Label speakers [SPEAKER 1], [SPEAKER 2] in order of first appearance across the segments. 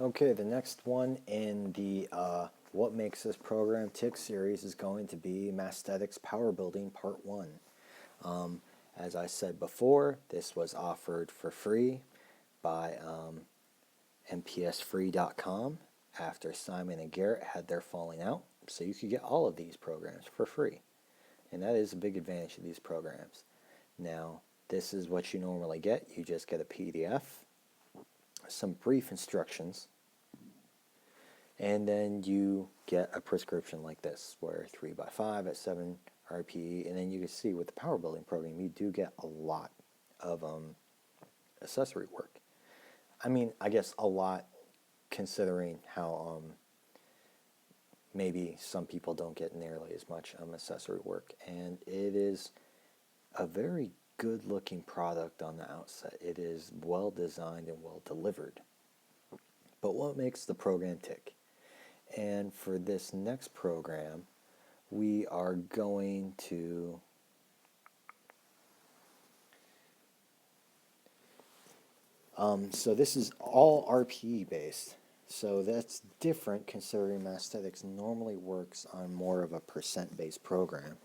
[SPEAKER 1] Okay, the next one in the What Makes This Program Tick series is going to be Massthetic's Powerbuilding Part 1. As I said before, this was offered for free by mpsfree.com after Simon and Garrett had their falling out. So you could get all of these programs for free. And that is a big advantage of these programs. Now, this is what you normally get. You just get a PDF, some brief instructions, and then you get a prescription like this, where 3x5 at 7 RPE, and then you can see with the power building program, you do get a lot of accessory work. I mean, I guess a lot considering how maybe some people don't get nearly as much accessory work, and it is a very good looking product on the outset. It is well designed and well delivered. But what makes the program tick? And for this next program, we are going to so this is all RPE based. So that's different considering Massthetics normally works on more of a percent based program.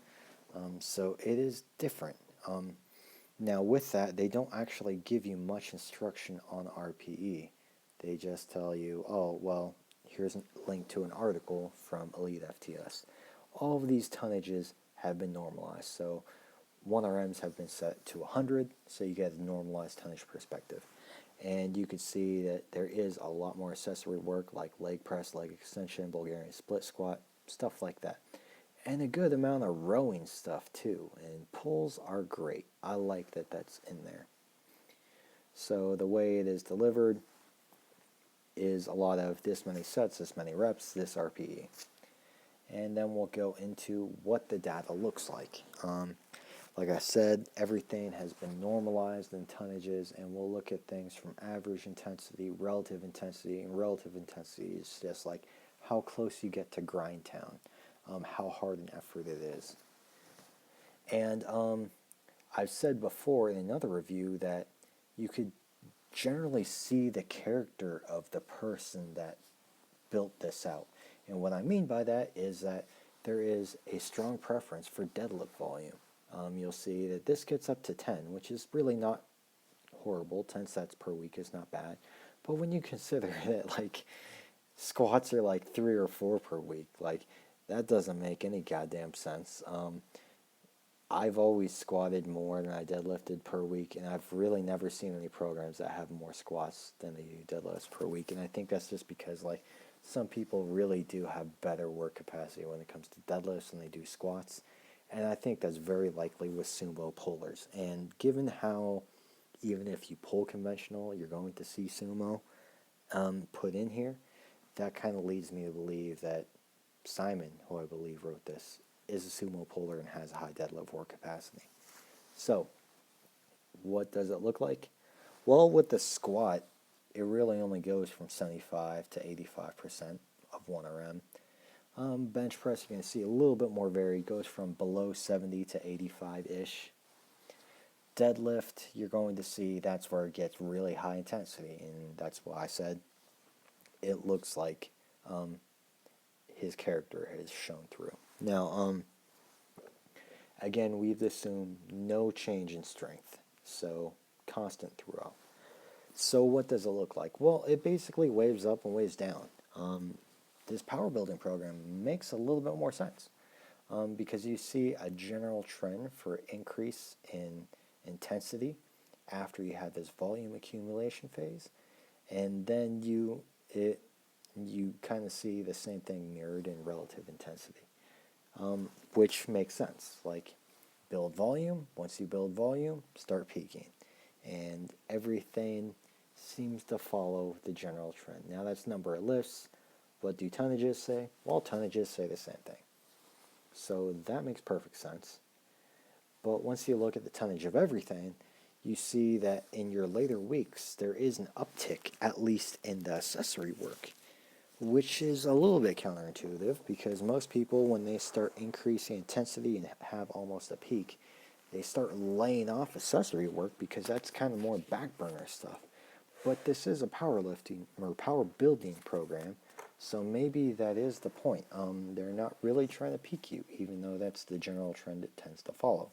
[SPEAKER 1] So it is different. Now with that, they don't actually give you much instruction on RPE. They just tell you, oh, well, here's a link to an article from Elite FTS. All of these tonnages have been normalized. So 1RMs have been set to 100, so you get a normalized tonnage perspective. And you can see that there is a lot more accessory work like leg press, leg extension, Bulgarian split squat, stuff like that. And a good amount of rowing stuff too. And pulls are great. I like that that's in there. So the way it is delivered is a lot of this many sets, this many reps, this RPE. And then we'll go into what the data looks like. Like I said, everything has been normalized in tonnages, and we'll look at things from average intensity, and relative intensity is just like how close you get to grind town, how hard an effort it is. And I've said before in another review that you could generally see the character of the person that built this out. And what I mean by that is that there is a strong preference for deadlift volume. You'll see that this gets up to 10, which is really not horrible. 10 sets per week is not bad. But when you consider that, like, squats are like 3 or 4 per week, like, that doesn't make any goddamn sense. I've always squatted more than I deadlifted per week, and I've really never seen any programs that have more squats than they do deadlifts per week. And I think that's just because, like, some people really do have better work capacity when it comes to deadlifts than they do squats. And I think that's very likely with sumo pullers. And given how, even if you pull conventional, you're going to see sumo put in here, that kind of leads me to believe that Simon, who I believe wrote this, is a sumo puller and has a high deadlift work capacity. So, what does it look like? Well, with the squat, it really only goes from 75 to 85% of 1RM. Bench press, you're going to see a little bit more varied. Goes from below 70 to 85-ish. Deadlift, you're going to see that's where it gets really high intensity, and that's why I said it looks like his character has shown through. Now, again, we've assumed no change in strength, so constant throughout. So what does it look like? Well, it basically waves up and waves down. This power building program makes a little bit more sense because you see a general trend for increase in intensity after you have this volume accumulation phase, and then you kind of see the same thing mirrored in relative intensity, which makes sense. Like, build volume. Once you build volume, start peaking, and everything seems to follow the general trend. Now that's number of lifts. What do tonnages say? Well, tonnages say the same thing. So that makes perfect sense. But once you look at the tonnage of everything, you see that in your later weeks, there is an uptick, at least in the accessory work, which is a little bit counterintuitive because most people, when they start increasing intensity and have almost a peak, they start laying off accessory work because that's kind of more back burner stuff. But this is a powerlifting or power building program, so maybe that is the point. They're not really trying to peak you, even though that's the general trend it tends to follow.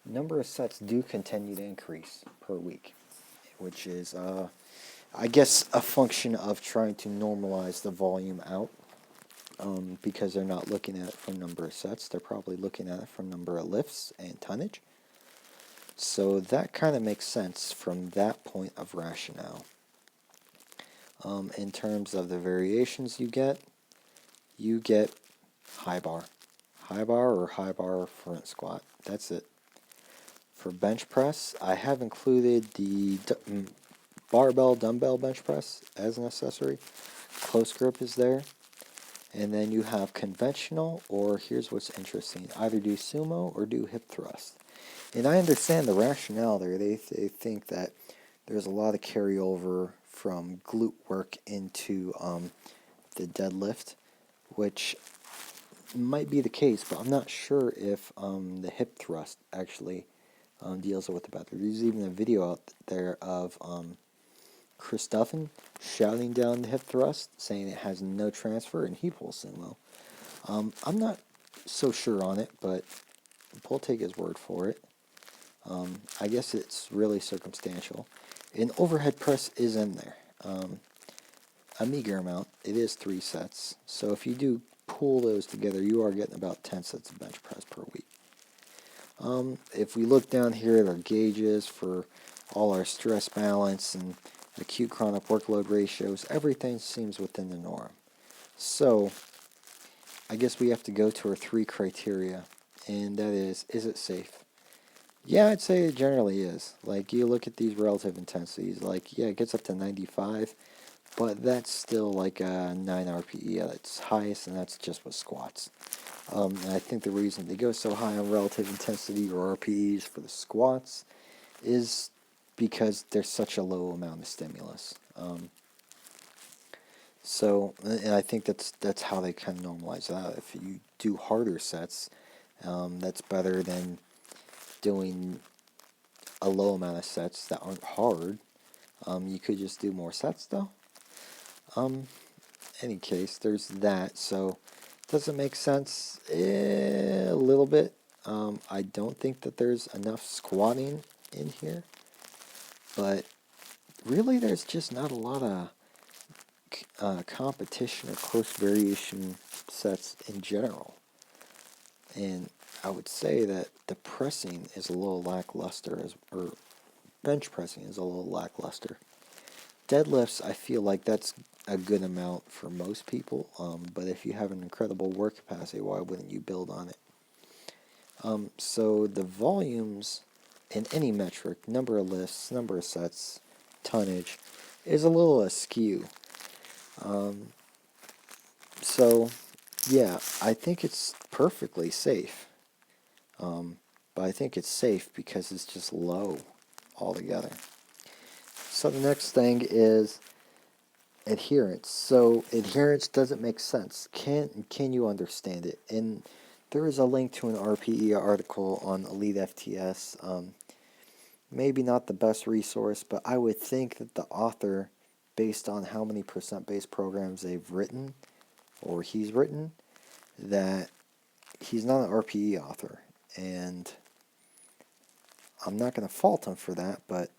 [SPEAKER 1] Number of sets do continue to increase per week, which is, I guess, a function of trying to normalize the volume out, because they're not looking at it from number of sets. They're probably looking at it from number of lifts and tonnage. So that kind of makes sense from that point of rationale. In terms of the variations you get high bar or high bar front squat. That's it. For bench press, I have included the barbell dumbbell bench press as an accessory. Close grip is there. And then you have conventional, or here's what's interesting, either do sumo or do hip thrust. And I understand the rationale there. They think that there's a lot of carryover from glute work into the deadlift, which might be the case, but I'm not sure if the hip thrust actually deals with it better. There's even a video out there of Chris Duffin shouting down the hip thrust, saying it has no transfer, and he pulls sumo. I'm not so sure on it, but we'll take his word for it. I guess it's really circumstantial. An overhead press is in there. A meager amount. It is 3 sets. So if you do pull those together, you are getting about 10 sets of bench press per week. If we look down here at our gauges for all our stress balance and acute chronic workload ratios, everything seems within the norm. So I guess we have to go to our 3 criteria, and that is it safe? Yeah, I'd say it generally is. Like, you look at these relative intensities, like, yeah, it gets up to 95, but that's still like a 9 RPE at its highest, and that's just with squats. And I think the reason they go so high on relative intensity or RPEs for the squats is because there's such a low amount of stimulus. So, and I think that's how they kind of normalize that. If you do harder sets, that's better than doing a low amount of sets that aren't hard. You could just do more sets though. Any case, there's that. So, does it make sense? A little bit. I don't think that there's enough squatting in here, but really there's just not a lot of competition or close variation sets in general. And I would say that the pressing is a little lackluster, or bench pressing is a little lackluster. Deadlifts, I feel like that's a good amount for most people, but if you have an incredible work capacity, why wouldn't you build on it? So the volumes in any metric, number of lifts, number of sets, tonnage, is a little askew. So, yeah, I think it's perfectly safe. But I think it's safe because it's just low altogether. So the next thing is adherence. So adherence doesn't make sense. Can you understand it? And there is a link to an RPE article on Elite FTS. Maybe not the best resource, but I would think that the author, based on how many percent-based programs they've written, or he's written, that he's not an RPE author. And I'm not going to fault him for that, but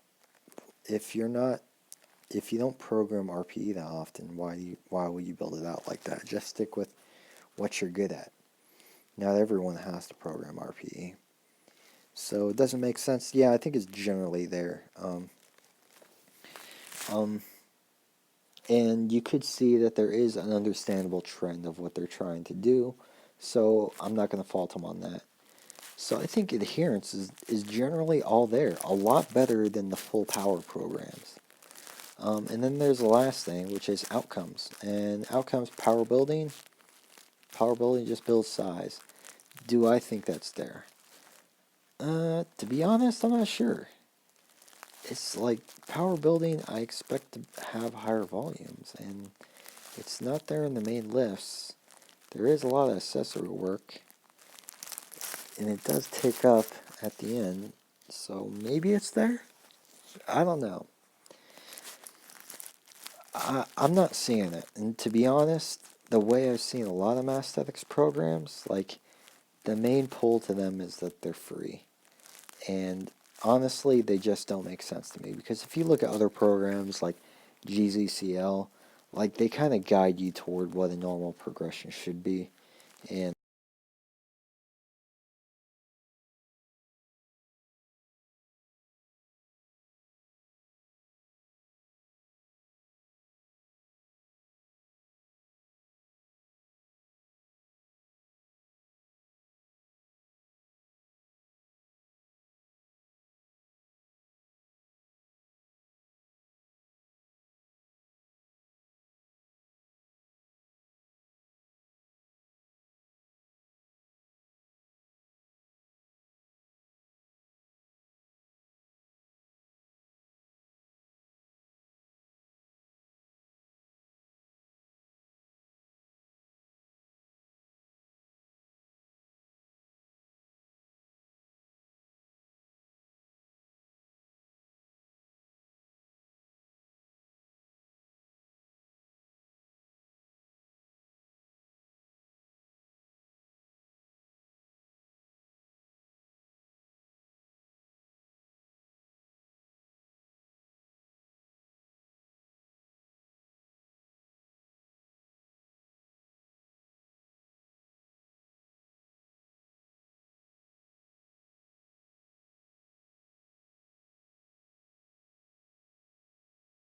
[SPEAKER 1] if you don't program RPE that often, why will you build it out like that? Just stick with what you're good at. Not everyone has to program RPE. So it doesn't make sense. Yeah, I think it's generally there. And you could see that there is an understandable trend of what they're trying to do. So I'm not going to fault them on that. So I think adherence is generally all there. A lot better than the full power programs. And then there's the last thing, which is outcomes. And outcomes, power building. Power building just builds size. Do I think that's there? To be honest, I'm not sure. It's like power building, I expect to have higher volumes, and it's not there in the main lifts. There is a lot of accessory work, and it does take up at the end, so maybe it's there? I don't know. I'm not seeing it. And to be honest, the way I've seen a lot of Massthetics programs, like, the main pull to them is that they're free. And honestly, they just don't make sense to me. Because if you look at other programs like GZCL, like, they kind of guide you toward what a normal progression should be. And